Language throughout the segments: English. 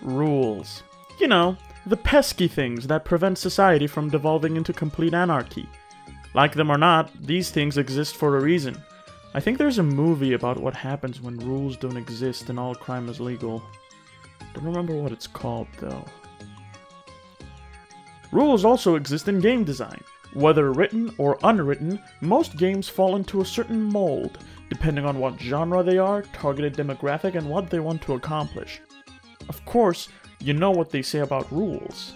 Rules. You know, the pesky things that prevent society from devolving into complete anarchy. Like them or not, these things exist for a reason. I think there's a movie about what happens when rules don't exist and all crime is legal. Don't remember what it's called, though. Rules also exist in game design. Whether written or unwritten, most games fall into a certain mold, depending on what genre they are, targeted demographic, and what they want to accomplish. Of course, you know what they say about rules.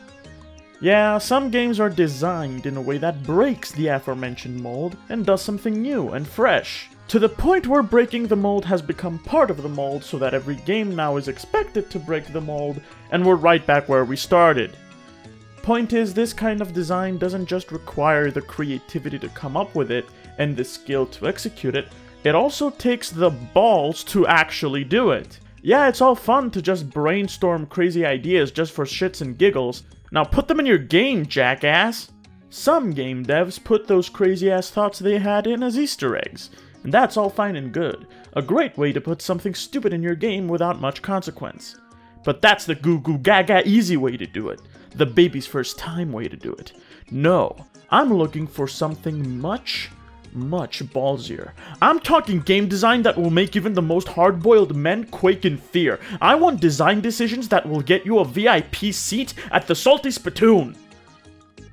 Yeah, some games are designed in a way that breaks the aforementioned mold and does something new and fresh, to the point where breaking the mold has become part of the mold so that every game now is expected to break the mold, and we're right back where we started. Point is, this kind of design doesn't just require the creativity to come up with it and the skill to execute it, it also takes the balls to actually do it. Yeah, it's all fun to just brainstorm crazy ideas just for shits and giggles. Now put them in your game, jackass! Some game devs put those crazy ass thoughts they had in as Easter eggs, and that's all fine and good. A great way to put something stupid in your game without much consequence. But that's the goo goo gaga easy way to do it. The baby's first time way to do it. No, I'm looking for something much ballsier. I'm talking game design that will make even the most hard-boiled men quake in fear. I want design decisions that will get you a VIP seat at the Salty Spittoon.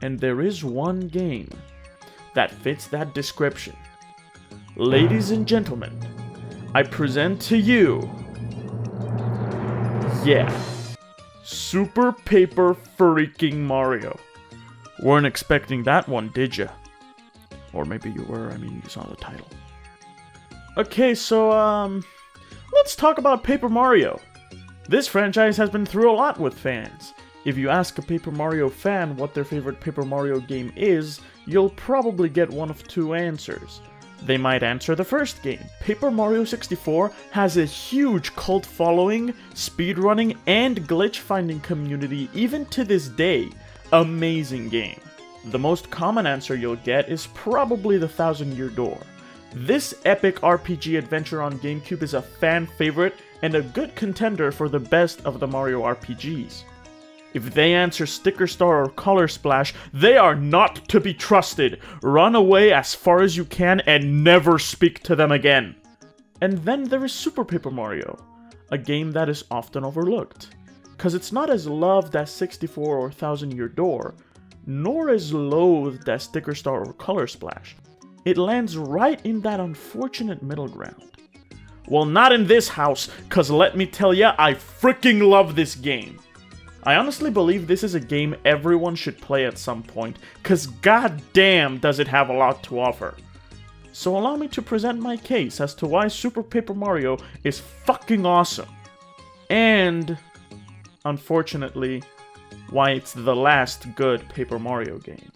And there is one game that fits that description. Ladies and gentlemen, I present to you... yeah. Super Paper Freaking Mario. Weren't expecting that one, did ya? Or maybe you were, I mean, you saw the title. Okay, so, let's talk about Paper Mario. This franchise has been through a lot with fans. If you ask a Paper Mario fan what their favorite Paper Mario game is, you'll probably get one of two answers. They might answer the first game. Paper Mario 64 has a huge cult following, speedrunning, and glitch-finding community even to this day. Amazing game. The most common answer you'll get is probably the Thousand Year Door. This epic RPG adventure on GameCube is a fan favorite and a good contender for the best of the Mario RPGs. If they answer Sticker Star or Color Splash, they are not to be trusted. Run away as far as you can and never speak to them again. And then there is Super Paper Mario, a game that is often overlooked. Cause it's not as loved as 64 or Thousand Year Door, nor as loathed as Sticker Star or Color Splash. It lands right in that unfortunate middle ground. Well, not in this house, cause let me tell ya, I freaking love this game. I honestly believe this is a game everyone should play at some point, cause goddamn does it have a lot to offer. So allow me to present my case as to why Super Paper Mario is fucking awesome. And, unfortunately, why it's the last good Paper Mario game.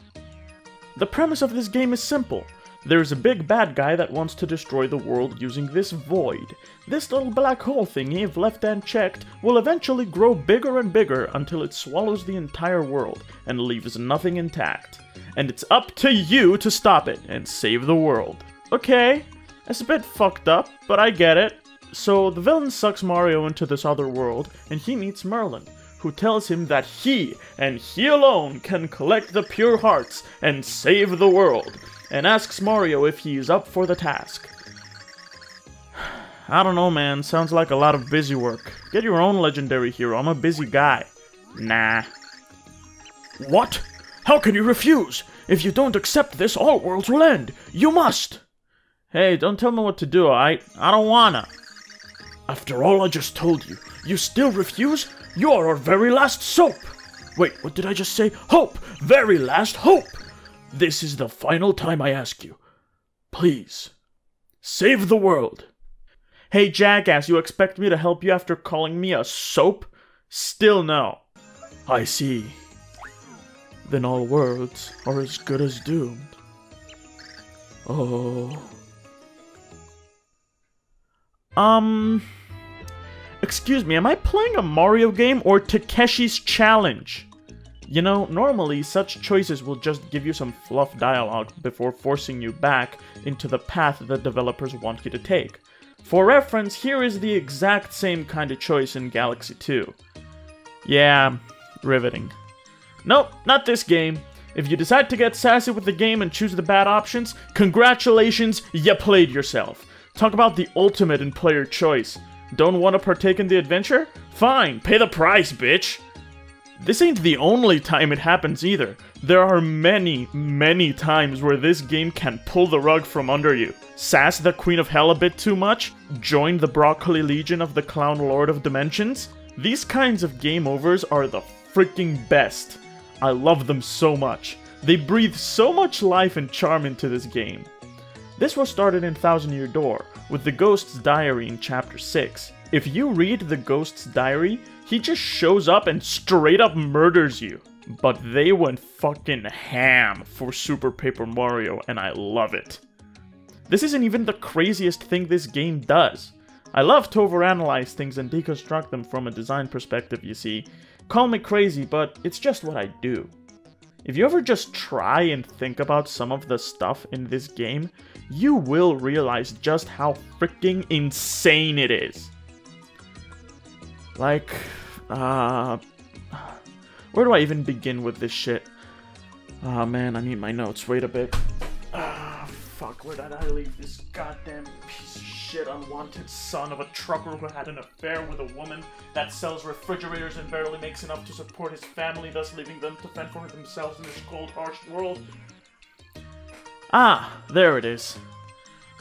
The premise of this game is simple. There's a big bad guy that wants to destroy the world using this void. This little black hole thingy, if left unchecked, will eventually grow bigger and bigger until it swallows the entire world and leaves nothing intact. And it's up to you to stop it and save the world. Okay, it's a bit fucked up, but I get it. So the villain sucks Mario into this other world, and he meets Merlin, who tells him that he, and he alone, can collect the pure hearts and save the world, and asks Mario if he's up for the task. I don't know, man. Sounds like a lot of busy work. Get your own legendary hero. I'm a busy guy. Nah. What? How can you refuse? If you don't accept this, all worlds will end. You must! Hey, don't tell me what to do, I don't wanna. After all I just told you, you still refuse? You're our very last soap! Wait, what did I just say? Hope! Very last hope! This is the final time I ask you. Please, save the world. Hey jackass, you expect me to help you after calling me a soap? Still no. I see. Then all worlds are as good as doomed. Oh. Excuse me, am I playing a Mario game or Takeshi's Challenge? You know, normally such choices will just give you some fluff dialogue before forcing you back into the path the developers want you to take. For reference, here is the exact same kind of choice in Galaxy 2. Yeah, riveting. Nope, not this game. If you decide to get sassy with the game and choose the bad options, congratulations, you played yourself. Talk about the ultimate in player choice. Don't want to partake in the adventure? Fine, pay the price, bitch! This ain't the only time it happens either. There are many, many times where this game can pull the rug from under you. Sass the Queen of Hell a bit too much? Join the Broccoli Legion of the Clown Lord of Dimensions? These kinds of game overs are the freaking best. I love them so much. They breathe so much life and charm into this game. This was started in Thousand Year Door, with the Ghost's Diary in Chapter 6. If you read the Ghost's Diary, he just shows up and straight up murders you. But they went fucking ham for Super Paper Mario, and I love it. This isn't even the craziest thing this game does. I love to overanalyze things and deconstruct them from a design perspective, you see. Call me crazy, but it's just what I do. If you ever just try and think about some of the stuff in this game, you will realize just how freaking insane it is. Like, where do I even begin with this shit? Oh man, I need my notes. Wait a bit. Fuck, where did I leave this goddamn piece of shit unwanted son of a trucker who had an affair with a woman that sells refrigerators and barely makes enough to support his family, thus leaving them to fend for themselves in this cold, harsh world? Ah, there it is.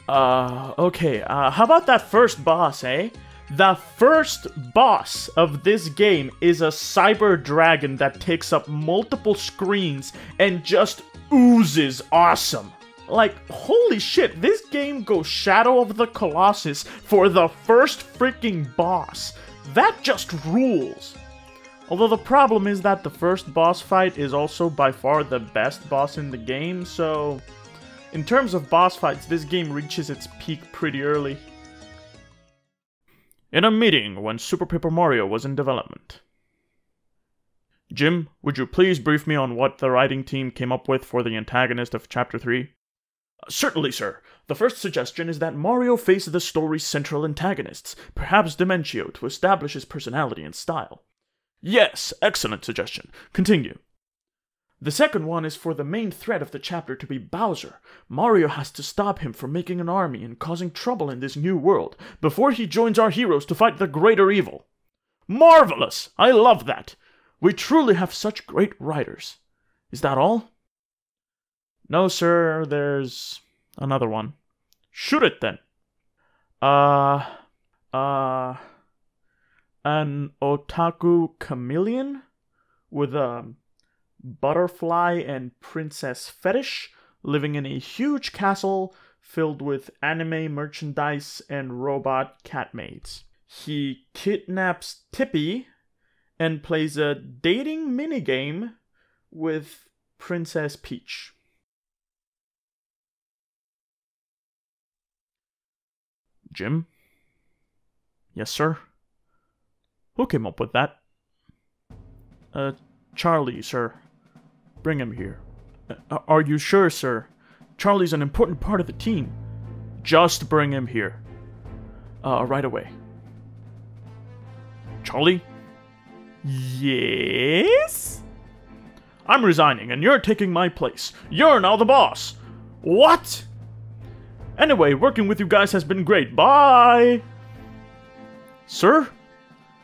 Okay, how about that first boss, eh? The first boss of this game is a cyber dragon that takes up multiple screens and just oozes awesome. Like, holy shit, this game goes Shadow of the Colossus for the first freaking boss. That just rules. Although the problem is that the first boss fight is also by far the best boss in the game, so in terms of boss fights, this game reaches its peak pretty early. In a meeting when Super Paper Mario was in development. Jim, would you please brief me on what the writing team came up with for the antagonist of Chapter 3? Certainly, sir. The first suggestion is that Mario face the story's central antagonists, perhaps Dimentio, to establish his personality and style. Yes, excellent suggestion. Continue. The second one is for the main threat of the chapter to be Bowser. Mario has to stop him from making an army and causing trouble in this new world, before he joins our heroes to fight the greater evil. Marvelous! I love that! We truly have such great writers. Is that all? No, sir, there's another one. Shoot it, then. An otaku chameleon with a butterfly and princess fetish living in a huge castle filled with anime merchandise and robot catmaids. He kidnaps Tippy and plays a dating minigame with Princess Peach. Jim? Yes, sir? Who came up with that? Charlie, sir. Bring him here. Are you sure, sir? Charlie's an important part of the team. Just bring him here. Right away. Charlie? Yes? I'm resigning and you're taking my place. You're now the boss. What? Anyway, working with you guys has been great. Bye! Sir?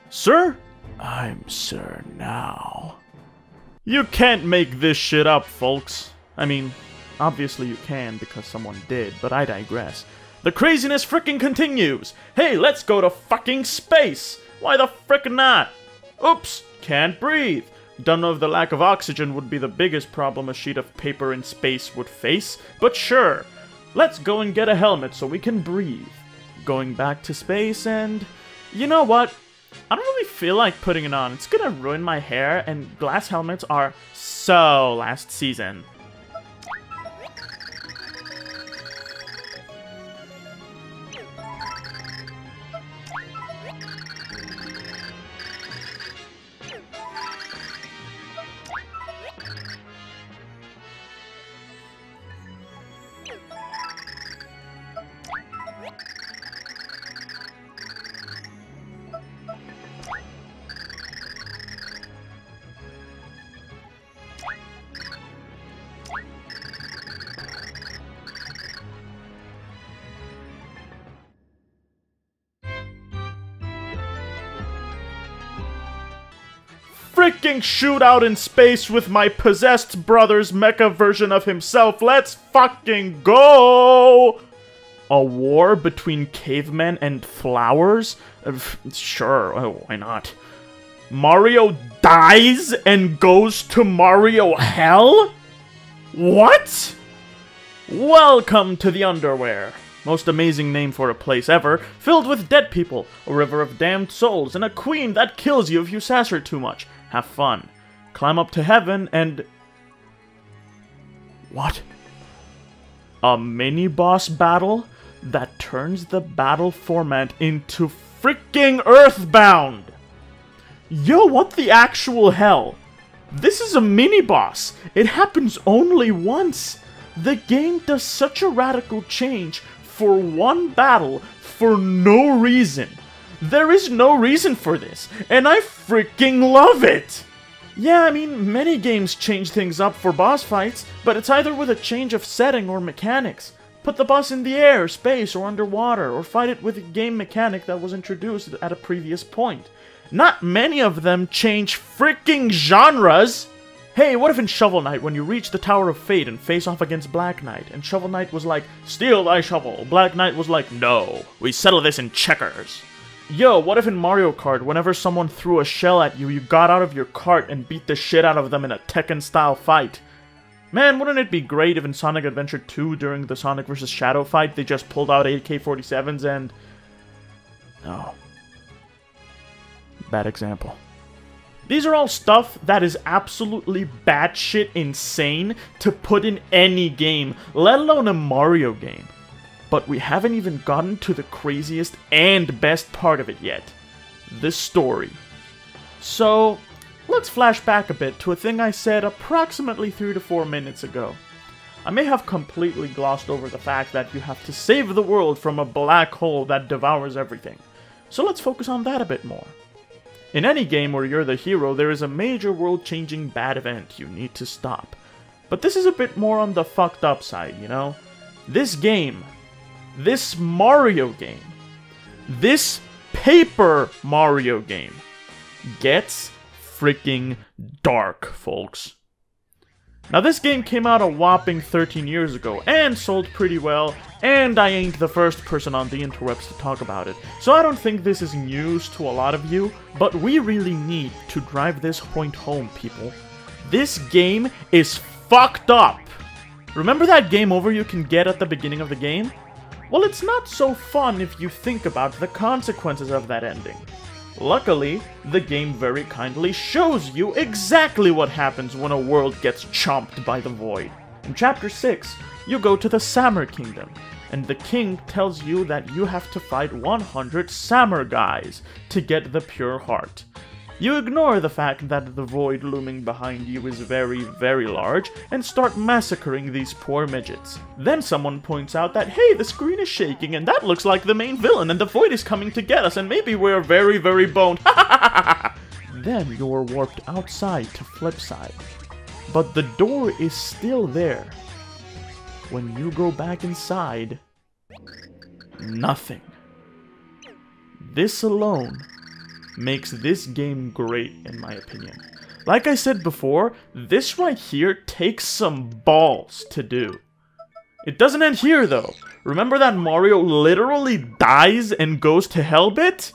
Sir? I'm sir now. You can't make this shit up, folks. I mean, obviously you can because someone did, but I digress. The craziness frickin' continues! Hey, let's go to fucking space! Why the frick not? Oops, can't breathe. Don't know if the lack of oxygen would be the biggest problem a sheet of paper in space would face, but sure. Let's go and get a helmet so we can breathe. Going back to space and... You know what? I don't really feel like putting it on. It's gonna ruin my hair, and glass helmets are so last season. freaking shootout in space with my possessed brother's mecha version of himself. Let's fucking go! A war between cavemen and flowers? Sure, oh, why not? Mario dies and goes to Mario Hell? What? Welcome to the underwear. Most amazing name for a place ever, filled with dead people, a river of damned souls, and a queen that kills you if you sass her too much. Have fun. Climb up to heaven and... What? A mini-boss battle that turns the battle format into freaking Earthbound! Yo, what the actual hell? This is a mini-boss. It happens only once. The game does such a radical change for one battle for no reason. There is no reason for this, and I freaking love it! Yeah, I mean, many games change things up for boss fights, but it's either with a change of setting or mechanics. Put the boss in the air, space, or underwater, or fight it with a game mechanic that was introduced at a previous point. Not many of them change freaking genres! Hey, what if in Shovel Knight, when you reach the Tower of Fate and face off against Black Knight, and Shovel Knight was like, steal thy shovel, Black Knight was like, no, we settle this in checkers. Yo, what if in Mario Kart, whenever someone threw a shell at you, you got out of your cart and beat the shit out of them in a Tekken-style fight? Man, wouldn't it be great if in Sonic Adventure 2, during the Sonic vs. Shadow fight, they just pulled out AK-47s and... Oh. Bad example. These are all stuff that is absolutely batshit insane to put in any game, let alone a Mario game. But we haven't even gotten to the craziest and best part of it yet. The story. So, let's flash back a bit to a thing I said approximately 3 to 4 minutes ago. I may have completely glossed over the fact that you have to save the world from a black hole that devours everything. So let's focus on that a bit more. In any game where you're the hero, there is a major world-changing bad event you need to stop. But this is a bit more on the fucked up side, you know? This game, this Mario game, this Paper Mario game gets freaking dark, folks. Now this game came out a whopping 13 years ago, and sold pretty well, and I ain't the first person on the interwebs to talk about it, so I don't think this is news to a lot of you, but we really need to drive this point home, people. This game is fucked up! Remember that game over you can get at the beginning of the game? Well, it's not so fun if you think about the consequences of that ending. Luckily, the game very kindly shows you exactly what happens when a world gets chomped by the void. In Chapter 6, you go to the Samur Kingdom, and the king tells you that you have to fight 100 Samur guys to get the pure heart. You ignore the fact that the void looming behind you is very, very large, and start massacring these poor midgets. Then someone points out that, hey, the screen is shaking, and that looks like the main villain, and the void is coming to get us, and maybe we're very, very boned. Then you're warped outside to Flipside. But the door is still there. When you go back inside, nothing. This alone makes this game great, in my opinion. Like I said before, this right here takes some balls to do. It doesn't end here, though. Remember that Mario literally dies and goes to hell bit?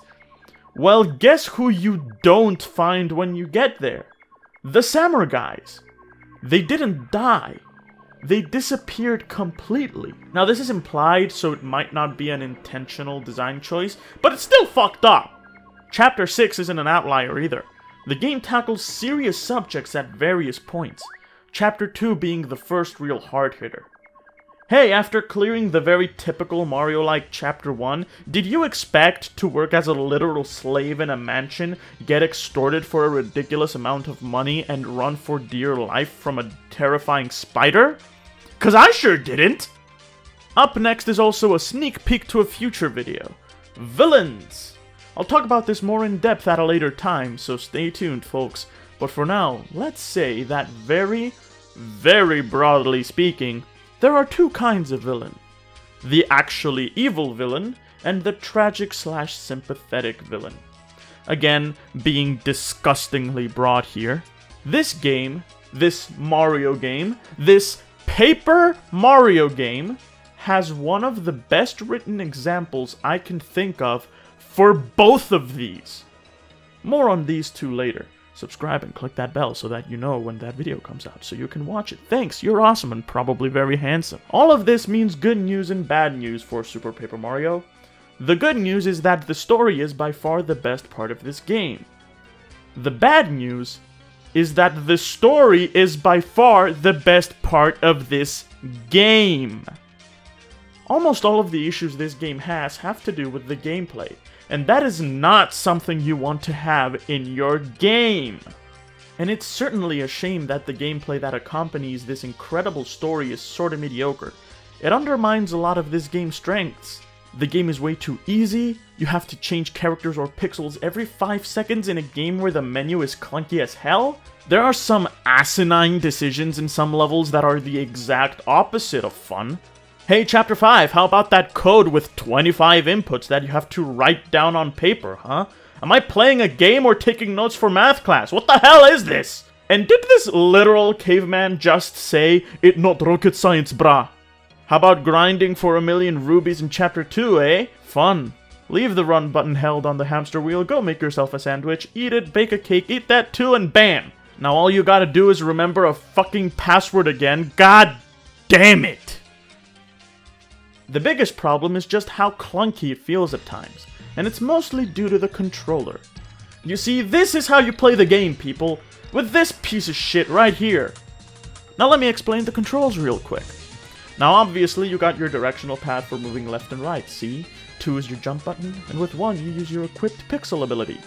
Well, guess who you don't find when you get there? The Samurai guys. They didn't die. They disappeared completely. Now, this is implied, so it might not be an intentional design choice, but it's still fucked up. Chapter 6 isn't an outlier either. The game tackles serious subjects at various points. Chapter 2 being the first real hard hitter. Hey, after clearing the very typical Mario-like Chapter 1, did you expect to work as a literal slave in a mansion, get extorted for a ridiculous amount of money, and run for dear life from a terrifying spider? 'Cause I sure didn't! Up next is also a sneak peek to a future video. Villains! I'll talk about this more in depth at a later time, so stay tuned, folks. But for now, let's say that very, very broadly speaking, there are two kinds of villain. The actually evil villain, and the tragic/sympathetic villain. again, being disgustingly broad here. This game, this Mario game, this Paper Mario game, has one of the best written examples I can think of for both of these. More on these two later. Subscribe and click that bell so that you know when that video comes out so you can watch it. Thanks, you're awesome and probably very handsome. All of this means good news and bad news for Super Paper Mario. The good news is that the story is by far the best part of this game. The bad news is that the story is by far the best part of this game. Almost all of the issues this game has have to do with the gameplay. And that is not something you want to have in your game. And it's certainly a shame that the gameplay that accompanies this incredible story is sorta mediocre. It undermines a lot of this game's strengths. The game is way too easy, you have to change characters or pixels every 5 seconds in a game where the menu is clunky as hell. There are some asinine decisions in some levels that are the exact opposite of fun. Hey, Chapter 5, how about that code with 25 inputs that you have to write down on paper, huh? Am I playing a game or taking notes for math class? What the hell is this? And did this literal caveman just say, "It not rocket science, brah"? How about grinding for 1,000,000 rubies in Chapter 2, eh? Fun. Leave the run button held on the hamster wheel, go make yourself a sandwich, eat it, bake a cake, eat that too, and bam! Now all you gotta do is remember a fucking password again. God damn it! The biggest problem is just how clunky it feels at times, and it's mostly due to the controller. You see, this is how you play the game, people, with this piece of shit right here. Now let me explain the controls real quick. Now obviously you got your directional pad for moving left and right, see? 2 is your jump button, and with 1 you use your equipped pixel ability.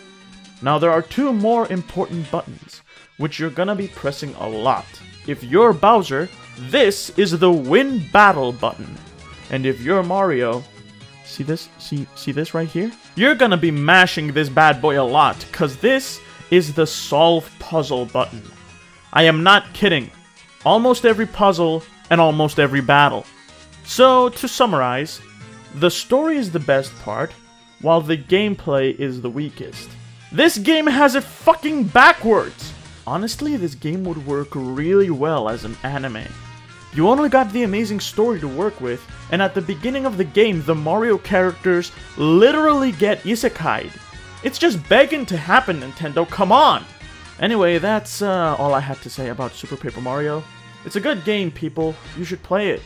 Now there are 2 more important buttons, which you're gonna be pressing a lot. If you're Bowser, this is the Win Battle button. And if you're Mario, see this? See this right here? You're gonna be mashing this bad boy a lot, cause this is the Solve Puzzle button. I am not kidding. Almost every puzzle and almost every battle. So, to summarize, the story is the best part, while the gameplay is the weakest. This game has it fucking backwards! Honestly, this game would work really well as an anime. You only got the amazing story to work with, and at the beginning of the game, the Mario characters literally get isekai'd. It's just begging to happen, Nintendo, come on! Anyway, that's all I had to say about Super Paper Mario. It's a good game, people. You should play it.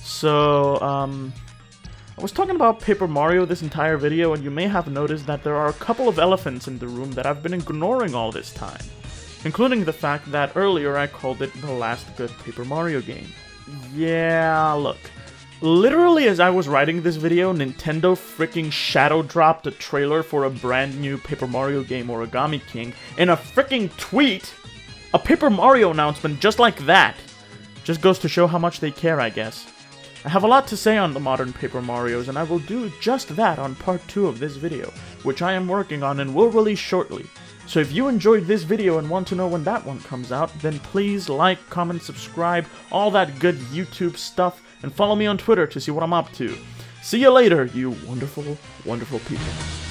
So, I was talking about Paper Mario this entire video, and you may have noticed that there are a couple of elephants in the room that I've been ignoring all this time. Including the fact that earlier I called it the last good Paper Mario game. Yeah, look. Literally as I was writing this video, Nintendo freaking shadow dropped a trailer for a brand new Paper Mario game, Origami King, in a freaking tweet! A Paper Mario announcement just like that! Just goes to show how much they care, I guess. I have a lot to say on the modern Paper Marios, and I will do just that on part 2 of this video, which I am working on and will release shortly. So if you enjoyed this video and want to know when that one comes out, then please like, comment, subscribe, all that good YouTube stuff, and follow me on Twitter to see what I'm up to. See you later, you wonderful, wonderful people.